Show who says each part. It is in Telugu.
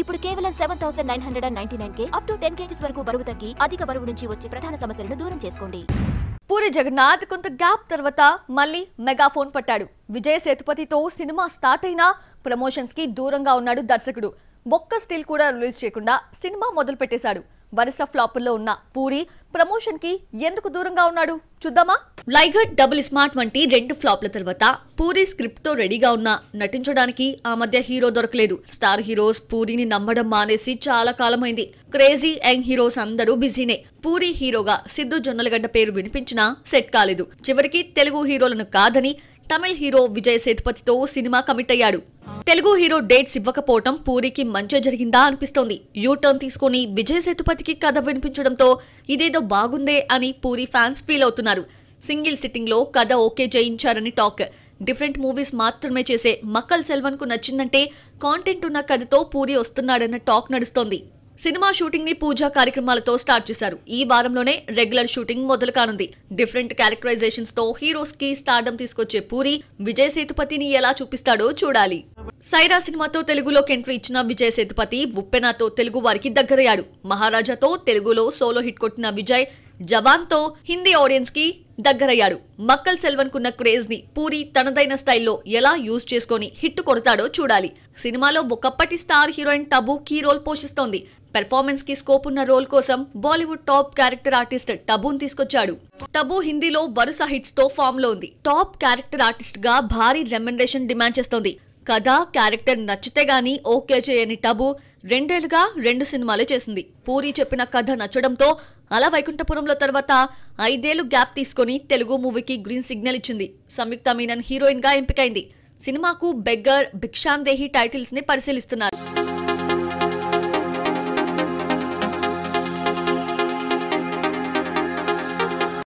Speaker 1: ఇప్పుడు కేవలం 7999K అప్ టు 10 kgs వరకు బరువు తగ్గి అధిక బరువు నుంచి వచ్చే ప్రధాన సమస్యలను దూరం చేసుకోండి.
Speaker 2: పూరి జగన్నాథ్ కొంత గ్యాప్ తర్వాత మళ్ళీ మెగాఫోన్ పట్టాడు. విజయ్ సేతుపతితో సినిమా స్టార్ట్ అయినా ప్రమోషన్స్ కి దూరంగా ఉన్నాడు దర్శకుడు. ఒక్క స్టిల్ కూడా రిలీజ్ చేయకుండా సినిమా మొదలు పెట్టేశాడు. వరుస ఫ్లాపుల్లో ఉన్న పూరి ప్రమోషన్ కి ఎందుకు దూరంగా ఉన్నాడు చూద్దామా. లైగర్, డబుల్ స్మార్ట్ వంటి 2 ఫ్లాప్ల తర్వాత పూరి స్క్రిప్ట్ తో రెడీగా ఉన్న నటించడానికి ఆ మధ్య హీరో దొరకలేదు. స్టార్ హీరోస్ పూరిని నమ్మడం మానేసి చాలా కాలమైంది. క్రేజీ యంగ్ హీరోస్ అందరూ బిజీనే. పూరి హీరోగా సిద్ధు జొన్నలగడ్డ పేరు వినిపించినా సెట్ కాలేదు. చివరికి తెలుగు హీరోలను కాదని తమిళ హీరో విజయ్ సేతుపతితో సినిమా కమిట్ అయ్యాడు. తెలుగు హీరో డేట్స్ ఇవ్వకపోవటం పూరికి మంచి జరిగిందా అనిపిస్తోంది. యూటర్న్ తీసుకుని విజయ్ సేతుపతికి కథ వినిపించడంతో ఇదేదో బాగుందే అని పూరి ఫ్యాన్స్ ఫీల్ అవుతున్నారు. సింగిల్ సిట్టింగ్ లో కథ ఓకే చేయించారని టాక్. డిఫరెంట్ మూవీస్ మాత్రమే చేసే మక్కల్ సెల్వన్ కు నచ్చిందంటే కాంటెంట్ ఉన్న కథతో పూరి వస్తున్నాడన్న టాక్ నడుస్తోంది. సినిమా షూటింగ్ ని పూజా కార్యక్రమాలతో స్టార్ట్ చేశారు. ఈ వారంలోనే రెగ్యులర్ షూటింగ్ మొదలు కానుంది. డిఫరెంట్ క్యారెక్టరైజేషన్స్ తో హీరోస్ కి స్టార్డమ్ తీసుకొచ్చే పూరి విజయ్ సేతుపతిని ఎలా చూపిస్తాడో చూడాలి. సైరా సినిమాతో తెలుగులోకి ఎంట్రీ ఇచ్చిన విజయ్ సేతుపతి ఉప్పెనతో తెలుగు వారికి దగ్గరయ్యాడు. మహారాజాతో తెలుగులో సోలో హిట్ కొట్టిన విజయ్ జవాన్ తో హిందీ ఆడియన్స్ కి దగ్గరయ్యాడు. మక్కల్ సెల్వన్ కున్న క్రేజ్ ని పూరి తనదైన స్టైల్లో ఎలా యూజ్ చేసుకుని హిట్ కొడతాడో చూడాలి. సినిమాలో ఒకప్పటి star heroine Tabu key role పోషిస్తోంది. పెర్ఫార్మెన్స్ కి స్కోప్ ఉన్న రోల్ కోసం బాలీవుడ్ టాప్ క్యారెక్టర్ ఆర్టిస్ట్ టబుని తీసుకొచ్చాడు. టబు హిందీలో వరుస హిట్స్ తో ఫామ్ లో ఉంది. టాప్ క్యారెక్టర్ ఆర్టిస్ట్ గా భారీ రెమ్యునరేషన్ డిమాండ్ చేస్తోంది. కథ, క్యారెక్టర్ నచ్చితే గానీ ఓకే చేయని టబు 2 ఏళ్లుగా 2 సినిమాలు చేసింది. పూరి చెప్పిన కథ నచ్చడంతో అలా వైకుంఠపురంలో తర్వాత 5 ఏళ్లు గ్యాప్ తీసుకుని తెలుగు మూవీకి గ్రీన్ సిగ్నల్ ఇచ్చింది. సంయుక్త మీనన్ హీరోయిన్ గా ఎంపికైంది. సినిమాకు బెగ్గర్, భిక్షాందేహి టైటిల్స్ ని పరిశీలిస్తున్నారు.